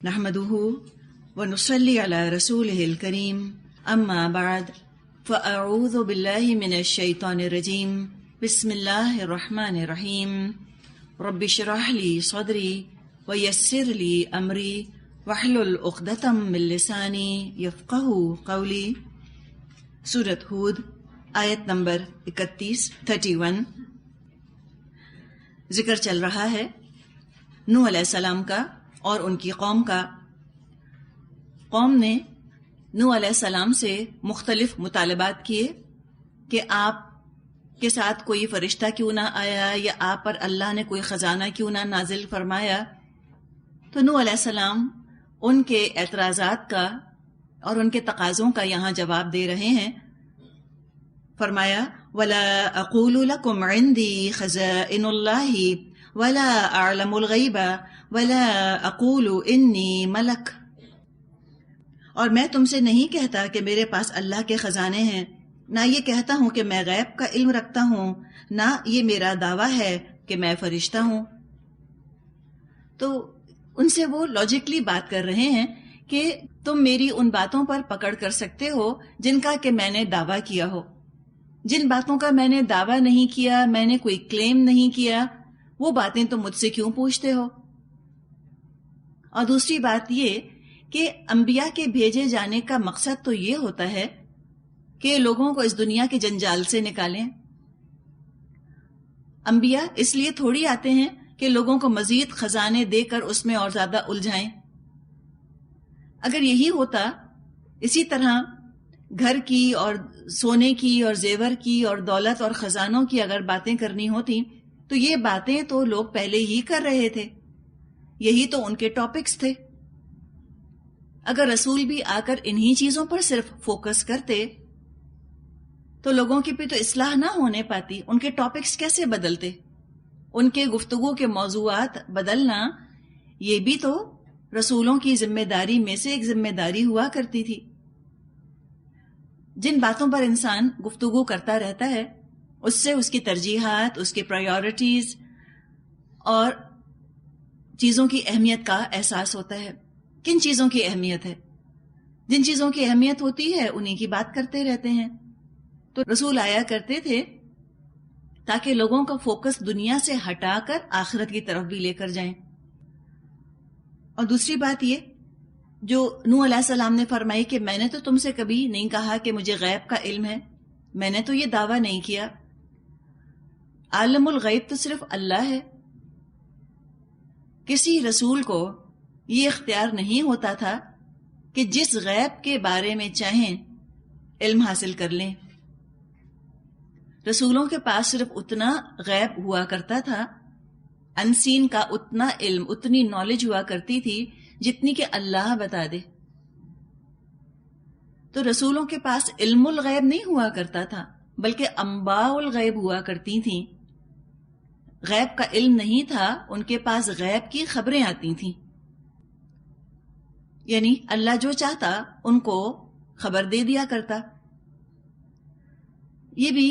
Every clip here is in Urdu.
نحمده ونصلي على رسوله الكريم اما بعد فاعوذ بالله من الشيطان الرجيم بسم الله الرحمن الرحيم رب اشرح لي صدري ويسر لي امري واحلل عقدة من لساني يفقهوا قولي۔ سورۃ ہود آیت نمبر 31 ذکر چل رہا ہے نوح علیہ السلام کا اور ان کی قوم کا۔ قوم نے نوح علیہ السلام سے مختلف مطالبات کیے کہ آپ کے ساتھ کوئی فرشتہ کیوں نہ آیا، یا آپ پر اللہ نے کوئی خزانہ کیوں نہ نازل فرمایا۔ تو نوح علیہ السلام ان کے اعتراضات کا اور ان کے تقاضوں کا یہاں جواب دے رہے ہیں۔ فرمایا وَلَا أَقُولُ لَكُمْ عِنْدِي خَزَائِنُ اللَّهِ وَلَا أَعْلَمُ الْغَيْبَ وَلَا أَقُولُ إِنِّي مَلَكٌ، اور میں تم سے نہیں کہتا کہ میرے پاس اللہ کے خزانے ہیں، نہ یہ کہتا ہوں کہ میں غیب کا علم رکھتا ہوں، نہ یہ میرا دعویٰ ہے کہ میں فرشتہ ہوں۔ تو ان سے وہ لاجکلی بات کر رہے ہیں کہ تم میری ان باتوں پر پکڑ کر سکتے ہو جن کا کہ میں نے دعویٰ کیا ہو۔ جن باتوں کا میں نے دعویٰ نہیں کیا، میں نے کوئی کلیم نہیں کیا، وہ باتیں تم مجھ سے کیوں پوچھتے ہو؟ اور دوسری بات یہ کہ انبیاء کے بھیجے جانے کا مقصد تو یہ ہوتا ہے کہ لوگوں کو اس دنیا کے جنجال سے نکالیں۔ انبیاء اس لیے تھوڑی آتے ہیں کہ لوگوں کو مزید خزانے دے کر اس میں اور زیادہ الجھائیں۔ اگر یہی ہوتا، اسی طرح گھر کی اور سونے کی اور زیور کی اور دولت اور خزانوں کی اگر باتیں کرنی ہوتی تو یہ باتیں تو لوگ پہلے ہی کر رہے تھے، یہی تو ان کے ٹاپکس تھے۔ اگر رسول بھی آ کر انہی چیزوں پر صرف فوکس کرتے تو لوگوں کی بھی تو اصلاح نہ ہونے پاتی، ان کے ٹاپکس کیسے بدلتے؟ ان کے گفتگو کے موضوعات بدلنا یہ بھی تو رسولوں کی ذمہ داری میں سے ایک ذمہ داری ہوا کرتی تھی۔ جن باتوں پر انسان گفتگو کرتا رہتا ہے اس سے اس کی ترجیحات، اس کی پرائیورٹیز اور چیزوں کی اہمیت کا احساس ہوتا ہے۔ کن چیزوں کی اہمیت ہے؟ جن چیزوں کی اہمیت ہوتی ہے انہی کی بات کرتے رہتے ہیں۔ تو رسول آیا کرتے تھے تاکہ لوگوں کا فوکس دنیا سے ہٹا کر آخرت کی طرف بھی لے کر جائیں۔ اور دوسری بات یہ جو نوح علیہ السلام نے فرمائی کہ میں نے تو تم سے کبھی نہیں کہا کہ مجھے غیب کا علم ہے، میں نے تو یہ دعویٰ نہیں کیا۔ عالم الغیب تو صرف اللہ ہے۔ کسی رسول کو یہ اختیار نہیں ہوتا تھا کہ جس غیب کے بارے میں چاہیں علم حاصل کر لیں۔ رسولوں کے پاس صرف اتنا غیب ہوا کرتا تھا، انسین کا اتنا علم، اتنی نالج ہوا کرتی تھی جتنی کہ اللہ بتا دے۔ تو رسولوں کے پاس علم الغیب نہیں ہوا کرتا تھا بلکہ انباء الغیب ہوا کرتی تھیں۔ غیب کا علم نہیں تھا، ان کے پاس غیب کی خبریں آتی تھیں، یعنی اللہ جو چاہتا ان کو خبر دے دیا کرتا۔ یہ بھی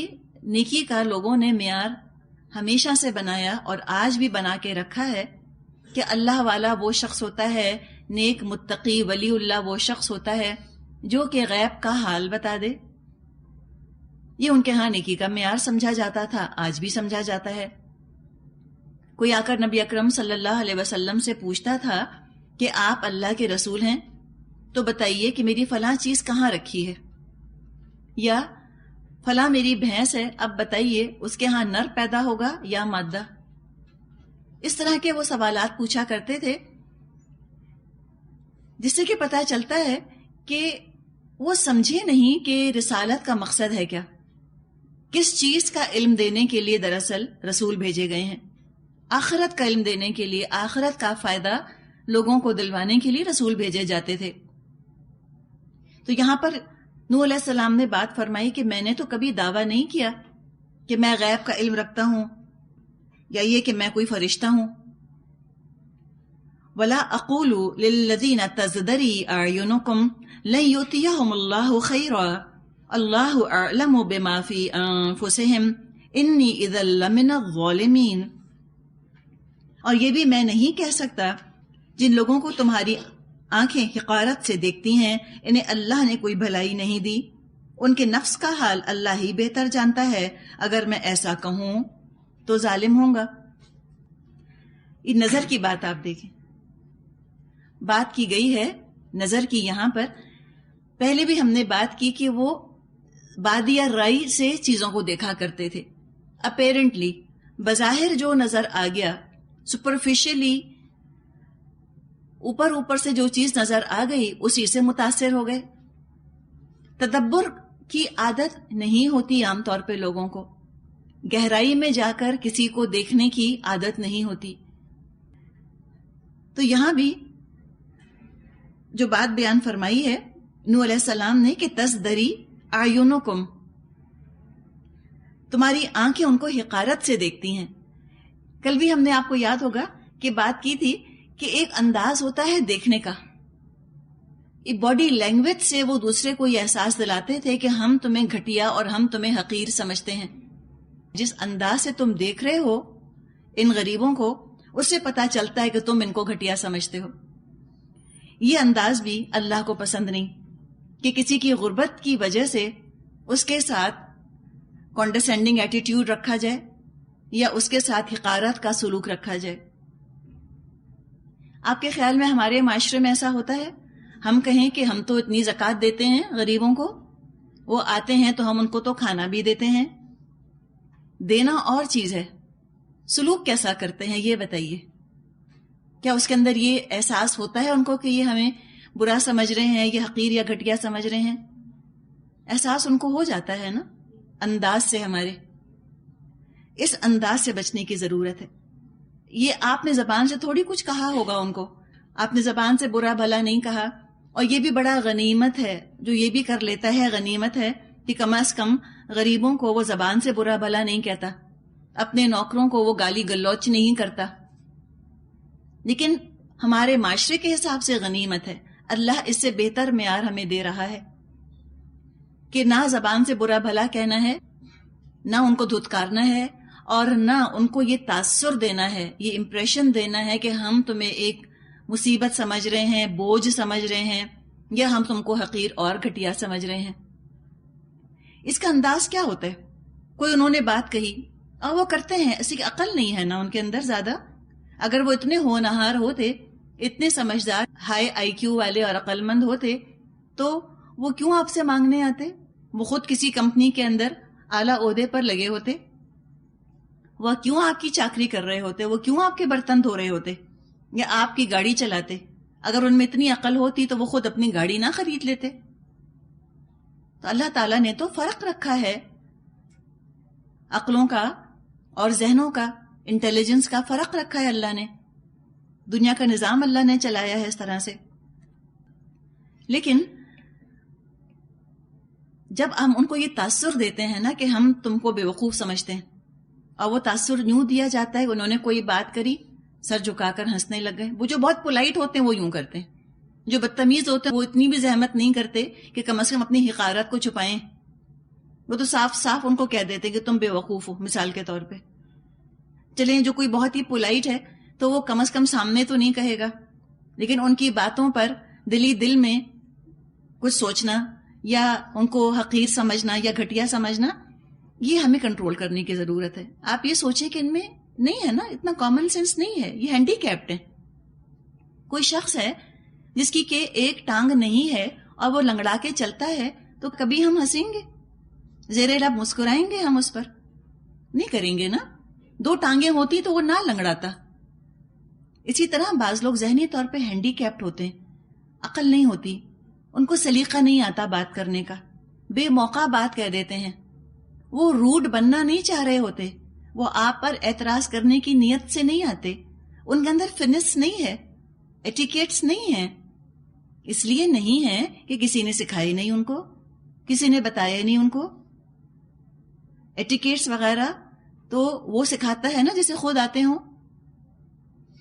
نیکی کا لوگوں نے معیار ہمیشہ سے بنایا اور آج بھی بنا کے رکھا ہے کہ اللہ والا وہ شخص ہوتا ہے، نیک متقی ولی اللہ وہ شخص ہوتا ہے جو کہ غیب کا حال بتا دے۔ یہ ان کے ہاں نیکی کا معیار سمجھا جاتا تھا، آج بھی سمجھا جاتا ہے۔ کوئی آ کر نبی اکرم صلی اللہ علیہ وسلم سے پوچھتا تھا کہ آپ اللہ کے رسول ہیں تو بتائیے کہ میری فلاں چیز کہاں رکھی ہے، یا فلاں میری بھینس ہے، اب بتائیے اس کے ہاں نر پیدا ہوگا یا مادہ۔ اس طرح کے وہ سوالات پوچھا کرتے تھے جس سے کہ پتہ چلتا ہے کہ وہ سمجھے نہیں کہ رسالت کا مقصد ہے کیا، کس چیز کا علم دینے کے لیے دراصل رسول بھیجے گئے ہیں۔ آخرت کا علم دینے کے لیے، آخرت کا فائدہ لوگوں کو دلوانے کے لیے رسول بھیجے جاتے تھے۔ تو یہاں پر نوح علیہ السلام نے بات فرمائی کہ میں نے تو کبھی دعویٰ نہیں کیا کہ میں غیب کا علم رکھتا ہوں یا یہ کہ میں کوئی فرشتہ ہوں۔ وَلَا أَقُولُ لِلَّذِينَ تَزْدَرِي أَعْيُنُكُمْ لَن يُؤْتِيَهُمُ اللَّهُ خَيْرًا اللَّهُ أَعْلَمُ بِمَا فِي أَنفُسِهِمْ إِنِّي إِذًا لَّمِنَ الظَّالِمِينَ، اور یہ بھی میں نہیں کہہ سکتا جن لوگوں کو تمہاری آنکھیں حقارت سے دیکھتی ہیں، انہیں اللہ نے کوئی بھلائی نہیں دی، ان کے نفس کا حال اللہ ہی بہتر جانتا ہے، اگر میں ایسا کہوں تو ظالم ہوں گا۔ یہ نظر کی بات آپ دیکھیں، بات کی گئی ہے نظر کی یہاں پر۔ پہلے بھی ہم نے بات کی کہ وہ بادیہ رائی سے چیزوں کو دیکھا کرتے تھے۔ اپیرنٹلی بظاہر جو نظر آ گیا، سپرفیشلی اوپر سے جو چیز نظر آ گئی اسی سے متاثر ہو گئے۔ تدبر کی عادت نہیں ہوتی عام طور پہ لوگوں کو، گہرائی میں جا کر کسی کو دیکھنے کی عادت نہیں ہوتی۔ تو یہاں بھی جو بات بیان فرمائی ہے نوح علیہ السلام نے کہ تزدری اعینکم، تمہاری آنکھیں ان کو حقارت سے دیکھتی ہیں۔ کل بھی ہم نے آپ کو یاد ہوگا کہ بات کی تھی کہ ایک انداز ہوتا ہے دیکھنے کا، باڈی لینگویج سے وہ دوسرے کو یہ احساس دلاتے تھے کہ ہم تمہیں گھٹیا اور ہم تمہیں حقیر سمجھتے ہیں۔ جس انداز سے تم دیکھ رہے ہو ان غریبوں کو، اس سے پتا چلتا ہے کہ تم ان کو گھٹیا سمجھتے ہو۔ یہ انداز بھی اللہ کو پسند نہیں کہ کسی کی غربت کی وجہ سے اس کے ساتھ کانڈیسینڈنگ ایٹیٹیوڈ رکھا جائے یا اس کے ساتھ حقارت کا سلوک رکھا جائے۔ آپ کے خیال میں ہمارے معاشرے میں ایسا ہوتا ہے؟ ہم کہیں کہ ہم تو اتنی زکوٰۃ دیتے ہیں غریبوں کو، وہ آتے ہیں تو ہم ان کو تو کھانا بھی دیتے ہیں۔ دینا اور چیز ہے، سلوک کیسا کرتے ہیں یہ بتائیے؟ کیا اس کے اندر یہ احساس ہوتا ہے ان کو کہ یہ ہمیں برا سمجھ رہے ہیں، یہ حقیر یا گھٹیا سمجھ رہے ہیں؟ احساس ان کو ہو جاتا ہے نا انداز سے ہمارے۔ اس انداز سے بچنے کی ضرورت ہے۔ یہ آپ نے زبان سے تھوڑی کچھ کہا ہوگا ان کو، آپ نے زبان سے برا بھلا نہیں کہا، اور یہ بھی بڑا غنیمت ہے جو یہ بھی کر لیتا ہے، غنیمت ہے کہ کم از کم غریبوں کو وہ زبان سے برا بھلا نہیں کہتا، اپنے نوکروں کو وہ گالی گلوچ نہیں کرتا۔ لیکن ہمارے معاشرے کے حساب سے غنیمت ہے، اللہ اس سے بہتر معیار ہمیں دے رہا ہے کہ نہ زبان سے برا بھلا کہنا ہے، نہ ان کو دھتکارنا ہے، اور نہ ان کو یہ تاثر دینا ہے، یہ امپریشن دینا ہے کہ ہم تمہیں ایک مصیبت سمجھ رہے ہیں، بوجھ سمجھ رہے ہیں، یا ہم تم کو حقیر اور گھٹیا سمجھ رہے ہیں۔ اس کا انداز کیا ہوتا ہے؟ کوئی انہوں نے بات کہی اور وہ کرتے ہیں، ایسی عقل نہیں ہے نا ان کے اندر زیادہ۔ اگر وہ اتنے ہونہار ہوتے، اتنے سمجھدار، ہائی آئی کیو والے اور عقل مند ہوتے تو وہ کیوں آپ سے مانگنے آتے؟ وہ خود کسی کمپنی کے اندر اعلیٰ عہدے پر لگے ہوتے، وہ کیوں آپ کی چاکری کر رہے ہوتے؟ وہ کیوں آپ کے برتن دھو رہے ہوتے یا آپ کی گاڑی چلاتے؟ اگر ان میں اتنی عقل ہوتی تو وہ خود اپنی گاڑی نہ خرید لیتے۔ تو اللہ تعالیٰ نے تو فرق رکھا ہے عقلوں کا اور ذہنوں کا، انٹیلیجنس کا فرق رکھا ہے اللہ نے۔ دنیا کا نظام اللہ نے چلایا ہے اس طرح سے۔ لیکن جب ہم ان کو یہ تاثر دیتے ہیں نا کہ ہم تم کو بے وقوف سمجھتے ہیں، اور وہ تاثر یوں دیا جاتا ہے، انہوں نے کوئی بات کری، سر جھکا کر ہنسنے لگ گئے۔ وہ جو بہت پولائٹ ہوتے ہیں وہ یوں کرتے ہیں، جو بدتمیز ہوتے ہیں وہ اتنی بھی زحمت نہیں کرتے کہ کم از کم اپنی حقارت کو چھپائیں، وہ تو صاف صاف ان کو کہہ دیتے کہ تم بے وقوف ہو، مثال کے طور پہ۔ چلیں جو کوئی بہت ہی پولائٹ ہے تو وہ کم از کم سامنے تو نہیں کہے گا، لیکن ان کی باتوں پر دلی دل میں کچھ سوچنا یا ان کو حقیر سمجھنا یا گھٹیا سمجھنا، یہ ہمیں کنٹرول کرنے کی ضرورت ہے۔ آپ یہ سوچیں کہ ان میں نہیں ہے نا، اتنا کامن سینس نہیں ہے، یہ ہینڈی کیپڈ ہے۔ کوئی شخص ہے جس کی کہ ایک ٹانگ نہیں ہے اور وہ لنگڑا کے چلتا ہے تو کبھی ہم ہنسیں گے؟ زیر لب مسکرائیں گے ہم اس پر؟ نہیں کریں گے نا۔ دو ٹانگیں ہوتی تو وہ نہ لنگڑاتا۔ اسی طرح بعض لوگ ذہنی طور پہ ہینڈی کیپڈ ہوتے ہیں، عقل نہیں ہوتی، ان کو سلیقہ نہیں آتا بات کرنے کا، بے موقع بات کہہ دیتے ہیں۔ وہ روڈ بننا نہیں چاہ رہے ہوتے، وہ آپ پر اعتراض کرنے کی نیت سے نہیں آتے، ان کے اندر فنس نہیں ہے، ایٹیکیٹس نہیں ہیں۔ اس لیے نہیں ہے کہ کسی نے سکھائی نہیں ان کو، کسی نے بتایا نہیں ان کو۔ ایٹیکیٹس وغیرہ تو وہ سکھاتا ہے نا جسے خود آتے ہوں،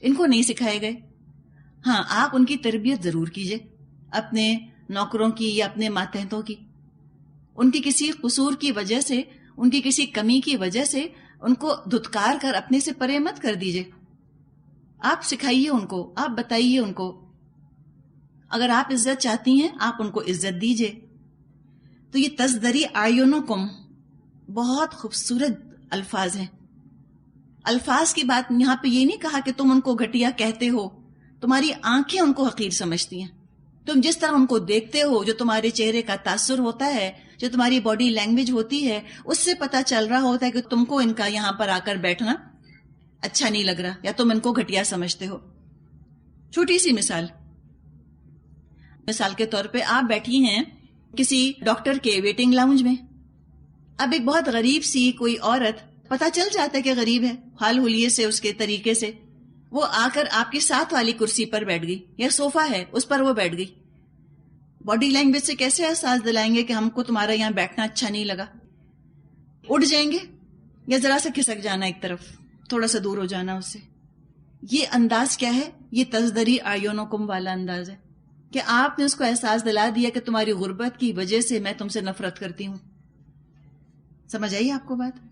ان کو نہیں سکھائے گئے۔ ہاں، آپ ان کی تربیت ضرور کیجئے، اپنے نوکروں کی یا اپنے ماتحتوں کی۔ ان کی کسی قصور کی وجہ سے، ان کی کسی کمی کی وجہ سے ان کو دھتکار کر اپنے سے پرے مت کر دیجئے۔ آپ سکھائیے ان کو، آپ بتائیے ان کو، اگر آپ عزت چاہتی ہیں آپ ان کو عزت دیجئے. تو یہ تزدری اعینکم بہت خوبصورت الفاظ ہیں. الفاظ کی بات یہاں پہ یہ نہیں کہا کہ تم ان کو گھٹیا کہتے ہو. تمہاری آنکھیں ان کو حقیر سمجھتی ہیں. تم جس طرح ان کو دیکھتے ہو، جو تمہارے چہرے کا تاثر ہوتا ہے، جو تمہاری باڈی لینگویج ہوتی ہے، اس سے پتہ چل رہا ہوتا ہے کہ تم کو ان کا یہاں پر آ کر بیٹھنا اچھا نہیں لگ رہا، یا تم ان کو گھٹیا سمجھتے ہو. چھوٹی سی مثال کے طور پہ آپ بیٹھی ہیں کسی ڈاکٹر کے ویٹنگ لاؤنج میں. اب ایک بہت غریب سی کوئی عورت، پتہ چل جاتا ہے کہ غریب ہے، حال حلیے سے، اس کے طریقے سے، وہ آ کر آپ کی ساتھ والی کرسی پر بیٹھ گئی، یا صوفہ ہے اس پر وہ بیٹھ گئی. باڈی لینگویج سے کیسے احساس دلائیں گے کہ ہم کو تمہارا یہاں بیٹھنا اچھا نہیں لگا؟ اٹھ جائیں گے یا ذرا سا کھسک جانا، ایک طرف تھوڑا سا دور ہو جانا اس سے. یہ انداز کیا ہے؟ یہ تزدری اعینکم والا انداز ہے کہ آپ نے اس کو احساس دلا دیا کہ تمہاری غربت کی وجہ سے میں تم سے نفرت کرتی ہوں. سمجھ آئی آپ کو بات؟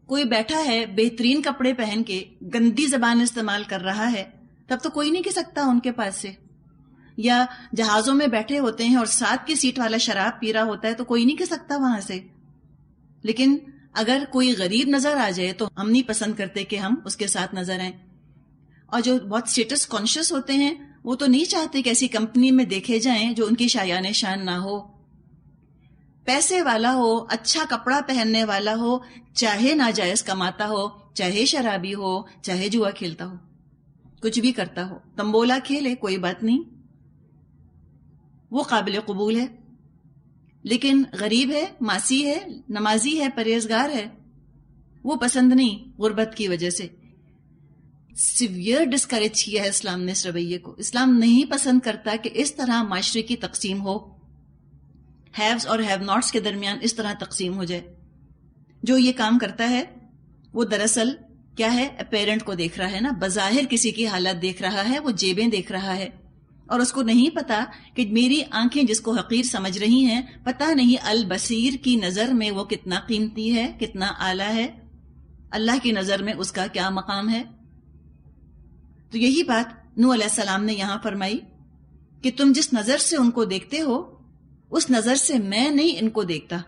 کوئی بیٹھا ہے بہترین کپڑے پہن کے گندی زبان استعمال کر رہا ہے، تب تو کوئی نہیں کہہ سکتا ان کے پاس سے. یا جہازوں میں بیٹھے ہوتے ہیں اور ساتھ کی سیٹ والا شراب پی رہا ہوتا ہے تو کوئی نہیں کہہ سکتا وہاں سے. لیکن اگر کوئی غریب نظر آ جائے تو ہم نہیں پسند کرتے کہ ہم اس کے ساتھ نظر آئیں. اور جو بہت اسٹیٹس کانشیس ہوتے ہیں وہ تو نہیں چاہتے کہ ایسی کمپنی میں دیکھے جائیں جو ان کی شایان شان نہ ہو. پیسے والا ہو، اچھا کپڑا پہننے والا ہو، چاہے ناجائز کماتا ہو، چاہے شرابی ہو، چاہے جوا کھیلتا ہو، کچھ بھی کرتا ہو، تمبولا کھیلے، کوئی بات نہیں، وہ قابل قبول ہے. لیکن غریب ہے، ماسی ہے، نمازی ہے، پرہیزگار ہے، وہ پسند نہیں غربت کی وجہ سے. سیویئر ڈسکریج کیا ہے اسلام نے اس رویے کو. اسلام نہیں پسند کرتا کہ اس طرح معاشرے کی تقسیم ہو، ہیوز اور ہیو ناٹس کے درمیان اس طرح تقسیم ہو جائے. جو یہ کام کرتا ہے وہ دراصل کیا ہے؟ پیرنٹ کو دیکھ رہا ہے نا، بظاہر کسی کی حالت دیکھ رہا ہے، وہ جیبیں دیکھ رہا ہے، اور اس کو نہیں پتا کہ میری آنکھیں جس کو حقیر سمجھ رہی ہیں، پتہ نہیں البصیر کی نظر میں وہ کتنا قیمتی ہے، کتنا اعلیٰ ہے، اللہ کی نظر میں اس کا کیا مقام ہے. تو یہی بات نوح علیہ السلام نے یہاں فرمائی کہ تم جس نظر سے ان کو دیکھتے ہو اس نظر سے میں نہیں ان کو دیکھتا.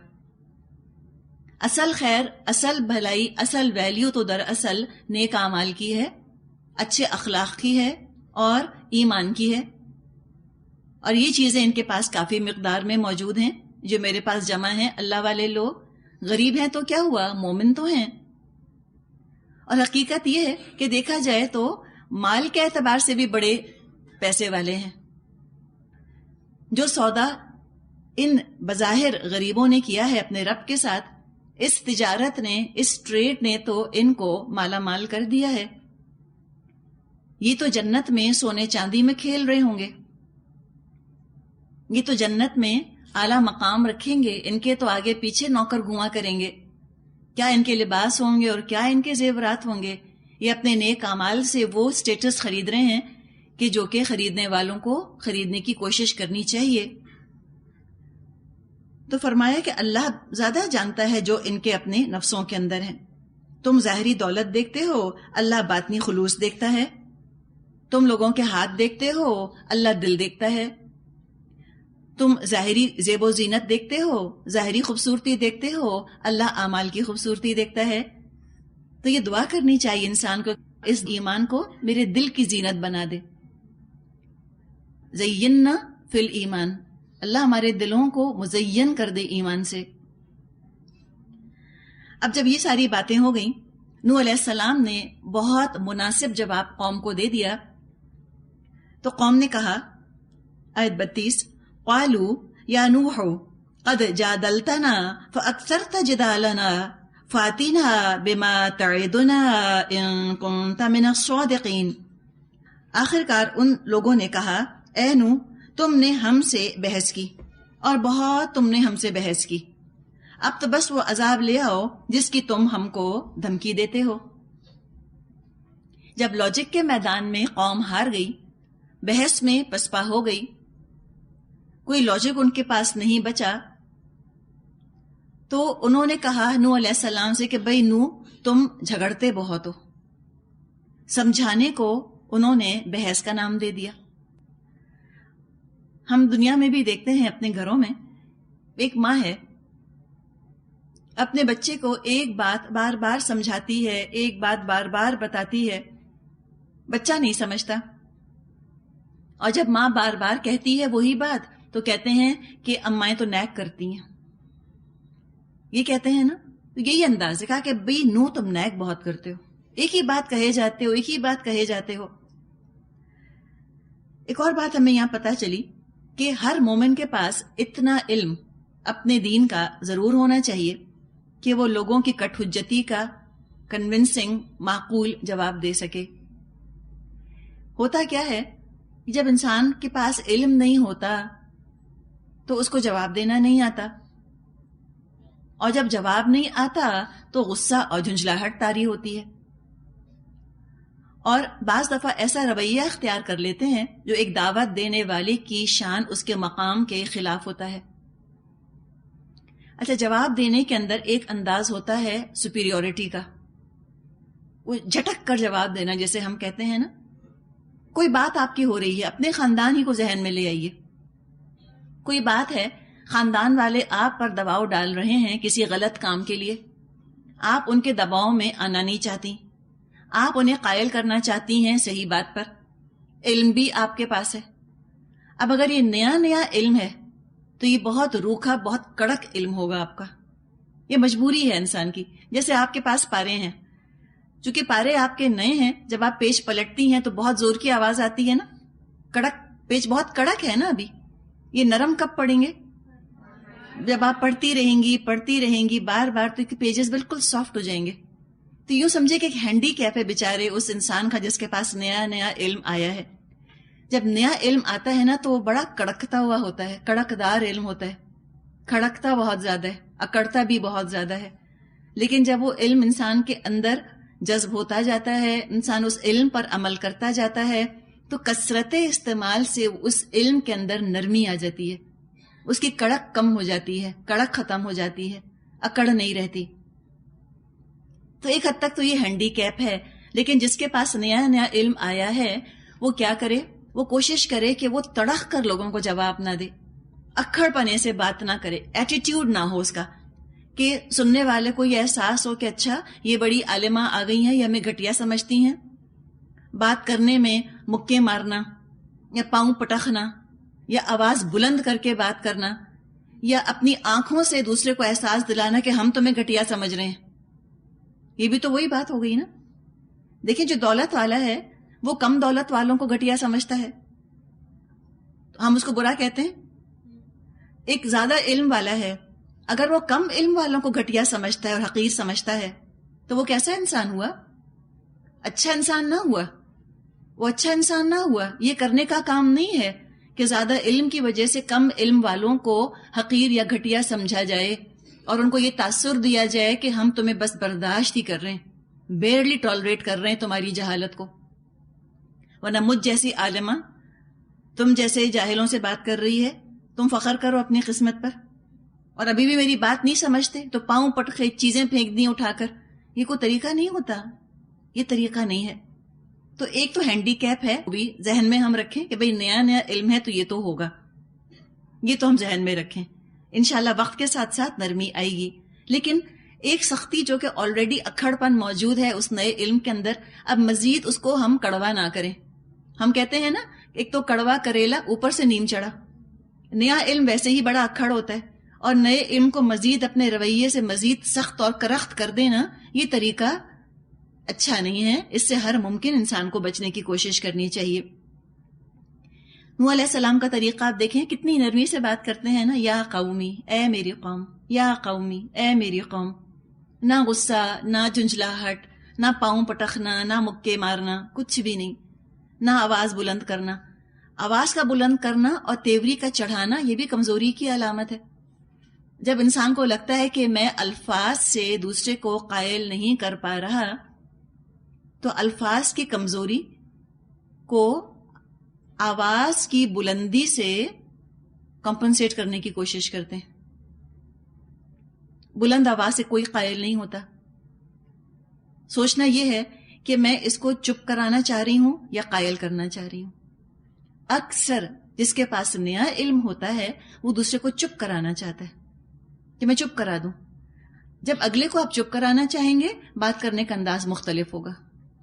اصل خیر، اصل بھلائی، اصل ویلیو تو دراصل نیک اعمال کی ہے، اچھے اخلاق کی ہے اور ایمان کی ہے. اور یہ چیزیں ان کے پاس کافی مقدار میں موجود ہیں جو میرے پاس جمع ہیں. اللہ والے لوگ غریب ہیں تو کیا ہوا، مومن تو ہیں. اور حقیقت یہ ہے کہ دیکھا جائے تو مال کے اعتبار سے بھی بڑے پیسے والے ہیں. جو سودا ان بظاہر غریبوں نے کیا ہے اپنے رب کے ساتھ، اس تجارت نے، اس ٹریڈ نے تو ان کو مالا مال کر دیا ہے. یہ تو جنت میں سونے چاندی میں کھیل رہے ہوں گے، یہ تو جنت میں اعلیٰ مقام رکھیں گے، ان کے تو آگے پیچھے نوکر گھواں کریں گے. کیا ان کے لباس ہوں گے اور کیا ان کے زیورات ہوں گے. یہ اپنے نیک اعمال سے وہ سٹیٹس خرید رہے ہیں کہ جو کہ خریدنے والوں کو خریدنے کی کوشش کرنی چاہیے. تو فرمایا کہ اللہ زیادہ جانتا ہے جو ان کے اپنے نفسوں کے اندر ہیں. تم ظاہری دولت دیکھتے ہو، اللہ باطنی خلوص دیکھتا ہے. تم لوگوں کے ہاتھ دیکھتے ہو، اللہ دل دیکھتا ہے. تم ظاہری زیب و زینت دیکھتے ہو، ظاہری خوبصورتی دیکھتے ہو، اللہ اعمال کی خوبصورتی دیکھتا ہے. تو یہ دعا کرنی چاہیے انسان کو، اس ایمان کو میرے دل کی زینت بنا دے. زیننا فی الایمان، اللہ ہمارے دلوں کو مزین کر دے ایمان سے. اب جب یہ ساری باتیں ہو گئیں، نوح علیہ السلام نے بہت مناسب جواب قوم کو دے دیا. تو قوم نے کہا، آیت 32، قالوا یا نوح قد جادلتنا فاکثرت جدالنا فاتنا بما تعدنا ان كنت من الصادقین. آخرکار ان لوگوں نے کہا، اے نوح تم نے ہم سے بحث کی اور بہت تم نے ہم سے بحث کی، اب تو بس وہ عذاب لے آؤ جس کی تم ہم کو دھمکی دیتے ہو. جب لاجک کے میدان میں قوم ہار گئی، بحث میں پسپا ہو گئی، کوئی لاجک ان کے پاس نہیں بچا، تو انہوں نے کہا نوح علیہ السلام سے کہ بھئی نوح تم جھگڑتے بہت ہو. سمجھانے کو انہوں نے بحث کا نام دے دیا. ہم دنیا میں بھی دیکھتے ہیں، اپنے گھروں میں ایک ماں ہے، اپنے بچے کو ایک بات بار بار سمجھاتی ہے، ایک بات بار بار بتاتی ہے، بچہ نہیں سمجھتا، اور جب ماں بار بار کہتی ہے وہی بات تو کہتے ہیں کہ امائیں تو نیک کرتی ہیں، یہ کہتے ہیں نا، تو یہی انداز ہے، کہا کہ بھئی نو تم نیک بہت کرتے ہو، ایک ہی بات کہے جاتے ہو، ایک ہی بات کہے جاتے ہو۔ ایک اور بات ہمیں یہاں پتہ چلی کہ ہر مومن کے پاس اتنا علم اپنے دین کا ضرور ہونا چاہیے کہ وہ لوگوں کی کٹ حجتی کا کنونسنگ معقول جواب دے سکے۔ ہوتا کیا ہے، جب انسان کے پاس علم نہیں ہوتا تو اس کو جواب دینا نہیں آتا، اور جب جواب نہیں آتا تو غصہ اور جھنجھلاہٹ طاری ہوتی ہے، اور بعض دفعہ ایسا رویہ اختیار کر لیتے ہیں جو ایک دعوت دینے والے کی شان، اس کے مقام کے خلاف ہوتا ہے۔ اچھا، جواب دینے کے اندر ایک انداز ہوتا ہے سپیریورٹی کا، وہ جھٹک کر جواب دینا جیسے ہم کہتے ہیں نا، کوئی بات آپ کی ہو رہی ہے، اپنے خاندان ہی کو ذہن میں لے آئیے، کوئی بات ہے، خاندان والے آپ پر دباؤ ڈال رہے ہیں کسی غلط کام کے لیے، آپ ان کے دباؤ میں آنا نہیں چاہتی، آپ انہیں قائل کرنا چاہتی ہیں صحیح بات پر، علم بھی آپ کے پاس ہے۔ اب اگر یہ نیا نیا علم ہے تو یہ بہت روکھا، بہت کڑک علم ہوگا آپ کا، یہ مجبوری ہے انسان کی۔ جیسے آپ کے پاس پارے ہیں، چونکہ پارے آپ کے نئے ہیں، جب آپ پیچ پلٹتی ہیں تو بہت زور کی آواز آتی ہے نا، کڑک، پیچ بہت کڑک ہے نا، ابھی یہ نرم کب پڑیں گے؟ جب آپ پڑھتی رہیں گی بار بار تو پیجز بالکل سافٹ ہو جائیں گے۔ تو یوں سمجھے کہ ایک ہینڈی کیپ ہے بیچارے اس انسان کا جس کے پاس نیا نیا علم آیا ہے۔ جب نیا علم آتا ہے نا تو وہ بڑا کڑکتا ہوا ہوتا ہے، کڑکدار علم ہوتا ہے، کھڑکتا بہت زیادہ ہے، اکڑتا بھی بہت زیادہ ہے۔ لیکن جب وہ علم انسان کے اندر جذب ہوتا جاتا ہے، انسان اس علم پر عمل کرتا جاتا ہے، تو کثرت استعمال سے اس علم کے اندر نرمی آ جاتی ہے، اس کی کڑک کم ہو جاتی ہے، کڑک ختم ہو جاتی ہے، اکڑ نہیں رہتی۔ تو ایک حد تک تو یہ ہینڈی کیپ ہے، لیکن جس کے پاس نیا نیا علم آیا ہے وہ کیا کرے؟ وہ کوشش کرے کہ وہ تڑخ کر لوگوں کو جواب نہ دے، اکھڑ پنے سے بات نہ کرے، ایٹیٹیوڈ نہ ہو اس کا، کہ سننے والے کو یہ احساس ہو کہ اچھا یہ بڑی عالمہ آ گئی ہیں، یہ ہمیں گھٹیا سمجھتی ہیں۔ بات کرنے میں مکے مارنا یا پاؤں پٹخنا یا آواز بلند کر کے بات کرنا یا اپنی آنکھوں سے دوسرے کو احساس دلانا کہ ہم تمہیں گھٹیا سمجھ رہے ہیں، یہ بھی تو وہی بات ہو گئی نا۔ دیکھیں، جو دولت والا ہے وہ کم دولت والوں کو گھٹیا سمجھتا ہے، ہم اس کو برا کہتے ہیں۔ ایک زیادہ علم والا ہے، اگر وہ کم علم والوں کو گھٹیا سمجھتا ہے اور حقیر سمجھتا ہے تو وہ کیسا انسان ہوا؟ اچھا انسان نہ ہوا، وہ اچھا انسان نہ ہوا۔ یہ کرنے کا کام نہیں ہے کہ زیادہ علم کی وجہ سے کم علم والوں کو حقیر یا گھٹیا سمجھا جائے اور ان کو یہ تاثر دیا جائے کہ ہم تمہیں بس برداشت ہی کر رہے ہیں، بیرلی ٹالریٹ کر رہے ہیں تمہاری جہالت کو، ورنہ مجھ جیسی عالمہ تم جیسے جاہلوں سے بات کر رہی ہے، تم فخر کرو اپنی قسمت پر، اور ابھی بھی میری بات نہیں سمجھتے تو پاؤں پٹخے چیزیں پھینک دی اٹھا کر۔ یہ کوئی طریقہ نہیں ہوتا، یہ طریقہ نہیں ہے۔ تو ایک تو ہینڈی کیپ ہے، وہ بھی ذہن میں ہم رکھیں کہ بھئی نیا نیا علم ہے تو یہ تو ہوگا، یہ تو ہم ذہن میں رکھیں، انشاءاللہ وقت کے ساتھ ساتھ نرمی آئے گی۔ لیکن ایک سختی جو کہ آلریڈی اکھڑ پن موجود ہے اس نئے علم کے اندر، اب مزید اس کو ہم کڑوا نہ کریں۔ ہم کہتے ہیں نا، ایک تو کڑوا کریلا اوپر سے نیم چڑھا، نیا علم ویسے ہی بڑا اکھڑ ہوتا ہے، اور نئے علم کو مزید اپنے رویے سے مزید سخت اور کرخت کر دینا، یہ طریقہ اچھا نہیں ہے۔ اس سے ہر ممکن انسان کو بچنے کی کوشش کرنی چاہیے۔ نوح علیہ السلام کا طریقہ آپ دیکھیں، کتنی نرمی سے بات کرتے ہیں نا، یا قومی، اے میری قوم، یا قومی، اے میری قوم، نہ غصہ، نہ جھنجھلاہٹ، نہ پاؤں پٹخنا، نہ مکے مارنا، کچھ بھی نہیں، نہ آواز بلند کرنا۔ آواز کا بلند کرنا اور تیوری کا چڑھانا یہ بھی کمزوری کی علامت ہے۔ جب انسان کو لگتا ہے کہ میں الفاظ سے دوسرے کو قائل نہیں کر پا رہا تو الفاظ کی کمزوری کو آواز کی بلندی سے کمپنسیٹ کرنے کی کوشش کرتے ہیں۔ بلند آواز سے کوئی قائل نہیں ہوتا، سوچنا یہ ہے کہ میں اس کو چپ کرانا چاہ رہی ہوں یا قائل کرنا چاہ رہی ہوں۔ اکثر جس کے پاس نیا علم ہوتا ہے وہ دوسرے کو چپ کرانا چاہتا ہے کہ میں چپ کرا دوں. جب اگلے کو آپ چپ کرانا چاہیں گے بات کرنے کا انداز مختلف ہوگا,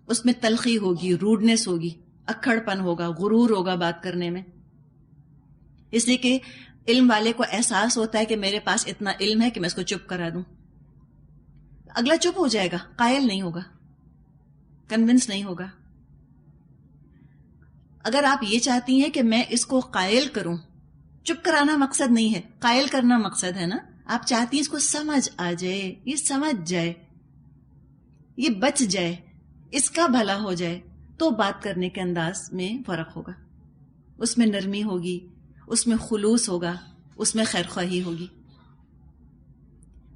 اس میں تلخی ہوگی, روڈنس ہوگی, اکھڑ پن ہوگا, غرور ہوگا بات کرنے میں. اس لیے کہ علم والے کو احساس ہوتا ہے کہ میرے پاس اتنا علم ہے کہ میں اس کو چپ کرا دوں. اگلا چپ ہو جائے گا, قائل نہیں ہوگا, کنونس نہیں ہوگا. اگر آپ یہ چاہتی ہیں کہ میں اس کو قائل کروں, چپ کرانا مقصد نہیں ہے, قائل کرنا مقصد ہے نا. آپ چاہتی ہیں اس کو سمجھ آ جائے, یہ سمجھ جائے, یہ بچ جائے, اس کا بھلا ہو جائے, تو بات کرنے کے انداز میں فرق ہوگا. اس میں نرمی ہوگی, اس میں خلوص ہوگا, اس میں خیر خواہی ہوگی.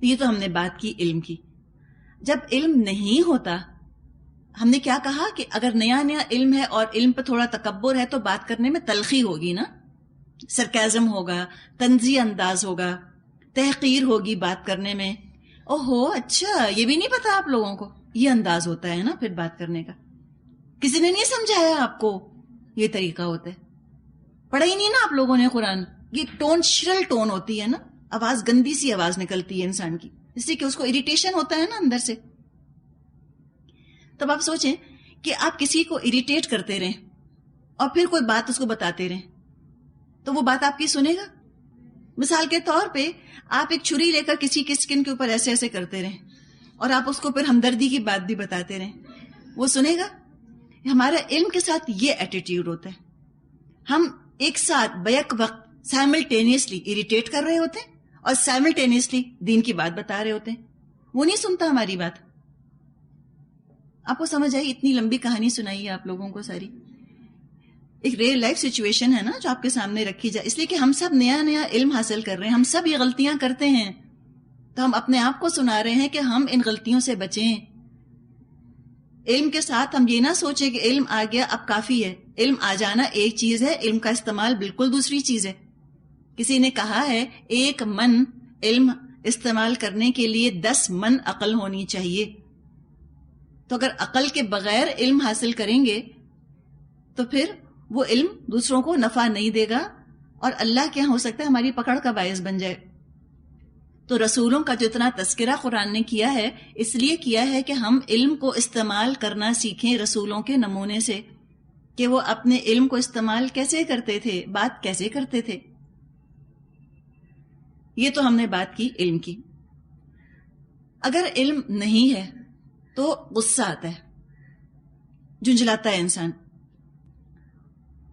یہ تو ہم نے بات کی علم کی. جب علم نہیں ہوتا, ہم نے کیا کہا کہ اگر نیا نیا علم ہے اور علم پہ تھوڑا تکبر ہے تو بات کرنے میں تلخی ہوگی نا, سرکیزم ہوگا, طنزی انداز ہوگا, تحقیر ہوگی بات کرنے میں. اوہو اچھا یہ بھی نہیں پتا آپ لوگوں کو, یہ انداز ہوتا ہے نا پھر بات کرنے کا. کسی نے نہیں سمجھایا آپ کو, یہ طریقہ ہوتا ہے. پڑھا ہی نہیں نا آپ لوگوں نے قرآن. یہ ٹون شرل ٹون ہوتی ہے نا, آواز گندی سی آواز نکلتی ہے انسان کی, اس لیے کہ اس کو اریٹیشن ہوتا ہے نا اندر سے. تب آپ سوچیں کہ آپ کسی کو اریٹیٹ کرتے رہیں اور پھر کوئی بات اس کو بتاتے رہیں تو وہ بات آپ کی سنے گا؟ مثال کے طور پہ آپ ایک چھری لے کر کسی کے سکن کے اوپر ایسے ایسے کرتے رہیں اور آپ اس کو پھر ہمدردی کی بات بھی بتاتے رہیں, وہ سنے گا؟ ہمارا علم کے ساتھ یہ ایٹیٹیوڈ ہوتا ہے. ہم ایک ساتھ بیک وقت سائملٹینیسلی اریٹیٹ کر رہے ہوتے ہیں اور سائملٹینیسلی دین کی بات بتا رہے ہوتے ہیں. وہ نہیں سنتا ہماری بات. آپ کو سمجھ آئی؟ اتنی لمبی کہانی سنائی ہے آپ لوگوں کو ساری. ایک ریئل لائف سچویشن ہے نا جو آپ کے سامنے رکھی جائے, اس لیے کہ ہم سب نیا نیا علم حاصل کر رہے ہیں, ہم سب یہ غلطیاں کرتے ہیں, تو ہم اپنے آپ کو سنا رہے ہیں کہ ہم ان غلطیوں سے بچیں. علم کے ساتھ ہم یہ نہ سوچیں کہ علم آ گیا اب کافی ہے. علم آ جانا ایک چیز ہے, علم کا استعمال بالکل دوسری چیز ہے. کسی نے کہا ہے 1 من علم استعمال کرنے کے لیے 10 من عقل ہونی چاہیے. تو اگر عقل کے بغیر علم حاصل کریں گے تو پھر وہ علم دوسروں کو نفع نہیں دے گا اور اللہ کے یہاں ہو سکتا ہے ہماری پکڑ کا باعث بن جائے. تو رسولوں کا جتنا تذکرہ قرآن نے کیا ہے اس لیے کیا ہے کہ ہم علم کو استعمال کرنا سیکھیں رسولوں کے نمونے سے, کہ وہ اپنے علم کو استعمال کیسے کرتے تھے, بات کیسے کرتے تھے. یہ تو ہم نے بات کی علم کی. اگر علم نہیں ہے تو غصہ آتا ہے, جھنجھلاتا ہے انسان,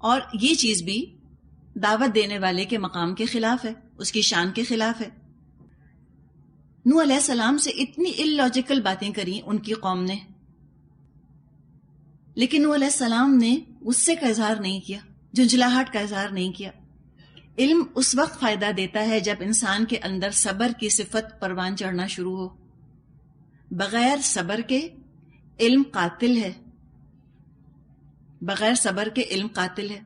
اور یہ چیز بھی دعوت دینے والے کے مقام کے خلاف ہے, اس کی شان کے خلاف ہے. نوح علیہ السلام سے اتنی illogical باتیں کریں ان کی قوم نے, لیکن نوح علیہ السلام نے غصے کا اظہار نہیں کیا, جھنجھلاہٹ کا اظہار نہیں کیا. علم اس وقت فائدہ دیتا ہے جب انسان کے اندر صبر کی صفت پروان چڑھنا شروع ہو. بغیر صبر کے علم قاتل ہے, بغیر صبر کے علم قاتل ہے,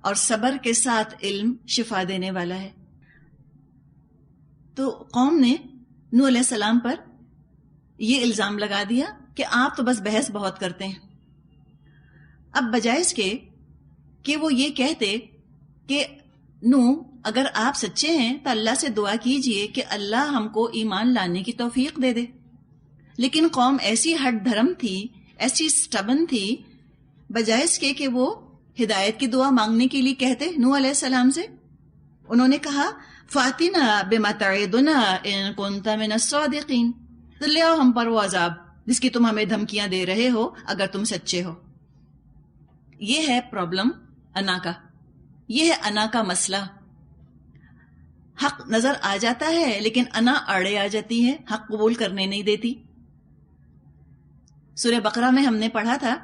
اور صبر کے ساتھ علم شفا دینے والا ہے. تو قوم نے نوح علیہ السلام پر یہ الزام لگا دیا کہ آپ تو بس بحث بہت کرتے ہیں. اب بجائے اس کے کہ وہ یہ کہتے کہ نوح اگر آپ سچے ہیں تو اللہ سے دعا کیجئے کہ اللہ ہم کو ایمان لانے کی توفیق دے دے. لیکن قوم ایسی ہٹ دھرم تھی, ایسی سٹبن تھی, بجائے اس کے کہ وہ ہدایت کی دعا مانگنے کے لیے کہتے نوح علیہ السلام سے, انہوں نے کہا فاتنا بما تعدنا ان کنت من الصادقین, تو لے آؤ ہم پر وہ عذاب جس کی تم ہمیں دھمکیاں دے رہے ہو اگر تم سچے ہو. یہ ہے پرابلم انا کا, یہ ہے انا کا مسئلہ. حق نظر آ جاتا ہے لیکن انا اڑے آ جاتی ہے, حق قبول کرنے نہیں دیتی. سورہ بقرہ میں ہم نے پڑھا تھا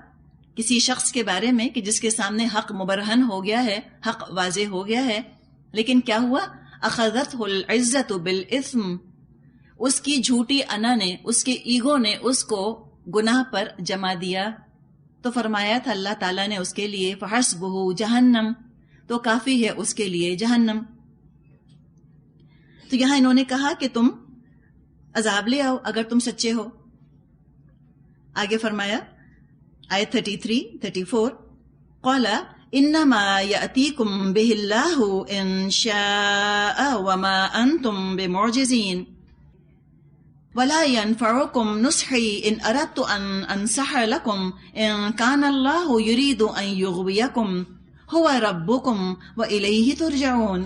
کسی شخص کے بارے میں کہ جس کے سامنے حق مبرہن ہو گیا ہے, حق واضح ہو گیا ہے, لیکن کیا ہوا؟ اخذتہ العزت بالاثم, اس کی جھوٹی انا نے, اس کے ایگو نے اس کو گناہ پر جما دیا. تو فرمایا تھا اللہ تعالیٰ نے اس کے لیے فحسبہ جہنم, تو کافی ہے اس کے لیے جہنم. تو یہاں انہوں نے کہا کہ تم عذاب لے آؤ اگر تم سچے ہو. آگے فرمایا آیت 33-34 قال انما یأتیکم بہ اللہ ان شاء وما انتم بمعجزین ولا ينفعكم نصحي ان اردت ان انصح لكم ان كان الله يريد ان يغويكم هو ربكم والیہ ترجعون.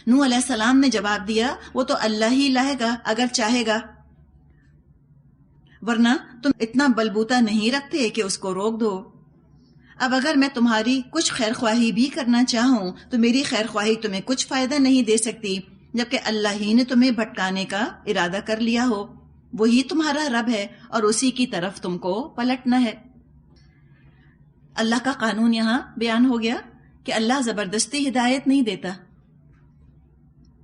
نوح علیہ السلام نے جواب دیا وہ تو اللہ ہی لائے گا اگر چاہے گا، ورنہ تم اتنا بلبوتا نہیں رکھتے کہ اس کو روک دو. اب اگر میں تمہاری کچھ خیر خواہی بھی کرنا چاہوں تو میری خیر خواہی تمہیں کچھ فائدہ نہیں دے سکتی، جبکہ اللہ ہی نے تمہیں بھٹکانے کا ارادہ کر لیا ہو. وہی تمہارا رب ہے اور اسی کی طرف تم کو پلٹنا ہے. اللہ کا قانون یہاں بیان ہو گیا کہ اللہ زبردستی ہدایت نہیں دیتا.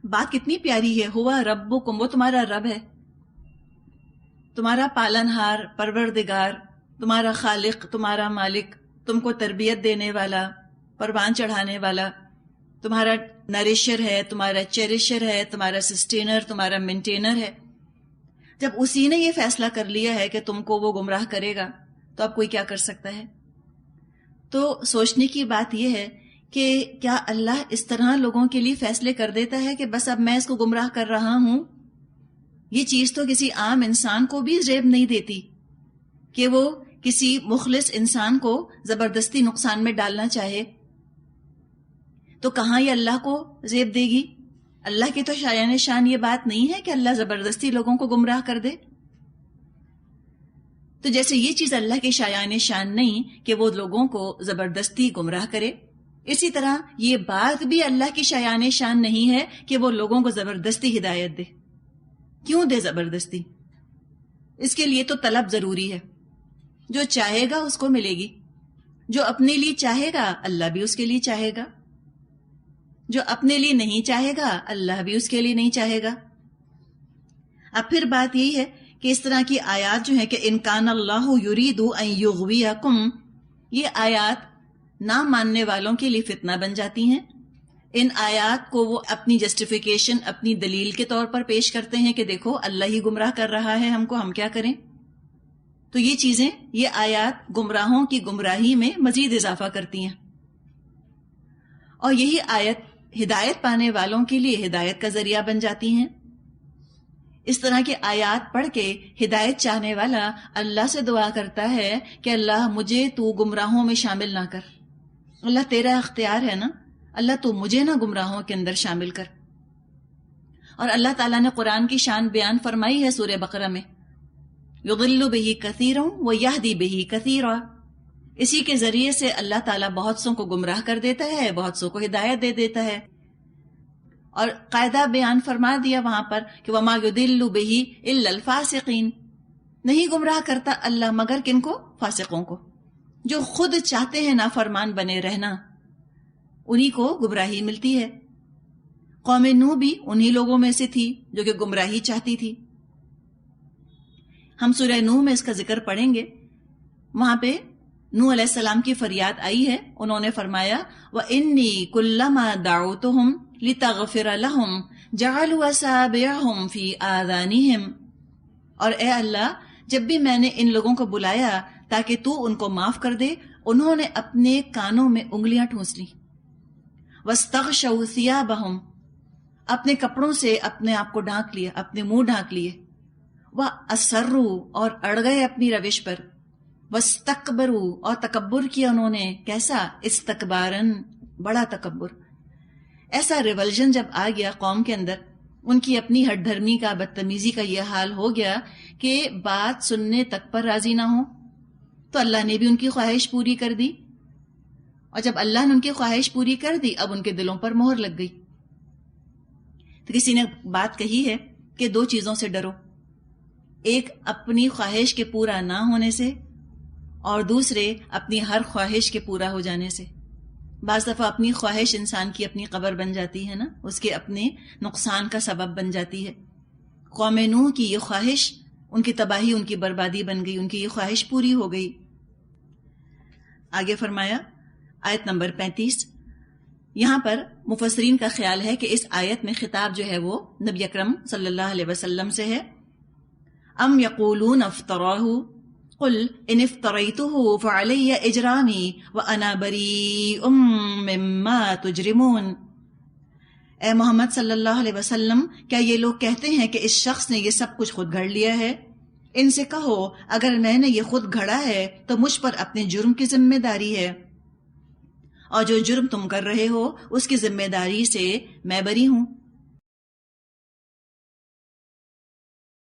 بات کتنی پیاری ہے. ہوا ربکم، وہ تمہارا رب ہے، تمہارا پالنہار، پروردگار، تمہارا خالق، تمہارا مالک، تم کو تربیت دینے والا، پروان چڑھانے والا، تمہارا نریشر ہے، تمہارا چیریشر ہے، تمہارا سسٹینر، تمہارا مینٹینر ہے. جب اسی نے یہ فیصلہ کر لیا ہے کہ تم کو وہ گمراہ کرے گا تو اب کوئی کیا کر سکتا ہے؟ تو سوچنے کی بات یہ ہے کہ کیا اللہ اس طرح لوگوں کے لیے فیصلے کر دیتا ہے کہ بس اب میں اس کو گمراہ کر رہا ہوں؟ یہ چیز تو کسی عام انسان کو بھی زیب نہیں دیتی کہ وہ کسی مخلص انسان کو زبردستی نقصان میں ڈالنا چاہے. تو کہاں یہ اللہ کو زیب دے گی؟ اللہ کی تو شایان شان یہ بات نہیں ہے کہ اللہ زبردستی لوگوں کو گمراہ کر دے. تو جیسے یہ چیز اللہ کی شایان شان نہیں کہ وہ لوگوں کو زبردستی گمراہ کرے، اسی طرح یہ بات بھی اللہ کی شایان شان نہیں ہے کہ وہ لوگوں کو زبردستی ہدایت دے. کیوں دے زبردستی؟ اس کے لیے تو طلب ضروری ہے. جو چاہے گا اس کو ملے گی، جو اپنے لیے چاہے گا اللہ بھی اس کے لیے چاہے گا، جو اپنے لیے نہیں چاہے گا اللہ بھی اس کے لیے نہیں چاہے گا. اب پھر بات یہی ہے کہ اس طرح کی آیات جو ہیں کہ ان کان اللہ یرید ان یغویکم، یہ آیات نہ ماننے والوں کے لیے فتنہ بن جاتی ہیں. ان آیات کو وہ اپنی جسٹیفیکیشن، اپنی دلیل کے طور پر پیش کرتے ہیں کہ دیکھو اللہ ہی گمراہ کر رہا ہے ہم کو، ہم کیا کریں. تو یہ چیزیں، یہ آیات گمراہوں کی گمراہی میں مزید اضافہ کرتی ہیں، اور یہی آیت ہدایت پانے والوں کے لیے ہدایت کا ذریعہ بن جاتی ہیں. اس طرح کی آیات پڑھ کے ہدایت چاہنے والا اللہ سے دعا کرتا ہے کہ اللہ مجھے تو گمراہوں میں شامل نہ کر. اللہ تیرا اختیار ہے نا، اللہ تو مجھے نہ گمراہوں کے اندر شامل کر. اور اللہ تعالیٰ نے قرآن کی شان بیان فرمائی ہے سورہ بقرہ میں، یضل بہ کثیرا ویہدی بہ کثیرا. اسی کے ذریعے سے اللہ تعالیٰ بہت سوں کو گمراہ کر دیتا ہے، بہت سوں کو ہدایت دے دیتا ہے. اور قاعدہ بیان فرما دیا وہاں پر کہ وما یضل بہ الا الفاسقین، نہیں گمراہ کرتا اللہ مگر کن کو؟ فاسقوں کو، جو خود چاہتے ہیں نافرمان بنے رہنا، انہی کو گمراہی ملتی ہے. قوم نوح بھی انہی لوگوں میں سے تھی جو کہ گمراہی چاہتی تھی. ہم سورہ نوح میں اس کا ذکر پڑھیں گے. وہاں پہ نوح علیہ السلام کی فریاد آئی ہے. انہوں نے فرمایا وَإِنِّي كُلَّمَا دَعَوْتُهُمْ لِتَغْفِرَ لَهُمْ جَعَلُوا أَصَابِعَهُمْ فِي آذَانِهِمْ، اور اے اللہ جب بھی میں نے ان لوگوں کو بلایا تاکہ تو ان کو معاف کر دے، انہوں نے اپنے کانوں میں انگلیاں ٹھونس لی. وَاسْتَغْشَوْا ثِيَابَهُمْ، اپنے کپڑوں سے اپنے آپ کو ڈھانک لیا، اپنے منہ ڈھانک لیے. وَأَسَرُّوا، اور اڑ گئے اپنی روش پر. وَاسْتَكْبَرُوا، اور تکبر کیا انہوں نے. کیسا؟ استکبارن، بڑا تکبر. ایسا ریولژن جب آ گیا قوم کے اندر، ان کی اپنی ہٹ دھرمی کا، بدتمیزی کا یہ حال ہو گیا کہ بات سننے تک پر راضی نہ ہو، تو اللہ نے بھی ان کی خواہش پوری کر دی. اور جب اللہ نے ان کی خواہش پوری کر دی، اب ان کے دلوں پر مہر لگ گئی. تو کسی نے بات کہی ہے کہ دو چیزوں سے ڈرو، ایک اپنی خواہش کے پورا نہ ہونے سے، اور دوسرے اپنی ہر خواہش کے پورا ہو جانے سے. بعض دفعہ اپنی خواہش انسان کی اپنی قبر بن جاتی ہے نا، اس کے اپنے نقصان کا سبب بن جاتی ہے. قوم نوح کی یہ خواہش ان کی تباہی، ان کی بربادی بن گئی. ان کی یہ خواہش پوری ہو گئی. آگے فرمایا آیت نمبر 35. یہاں پر مفسرین کا خیال ہے کہ اس آیت میں خطاب جو ہے وہ نبی اکرم صلی اللہ علیہ وسلم سے ہے. ام یقولون افطراہ، قل ان افتریتہ فعلی اجرامی وانا بریء مما تجرمون. اے محمد صلی اللہ علیہ وسلم، کیا یہ لوگ کہتے ہیں کہ اس شخص نے یہ سب کچھ خود گھڑ لیا ہے؟ ان سے کہو اگر میں نے یہ خود گھڑا ہے تو مجھ پر اپنے جرم کی ذمہ داری ہے، اور جو جرم تم کر رہے ہو اس کی ذمہ داری سے میں بری ہوں.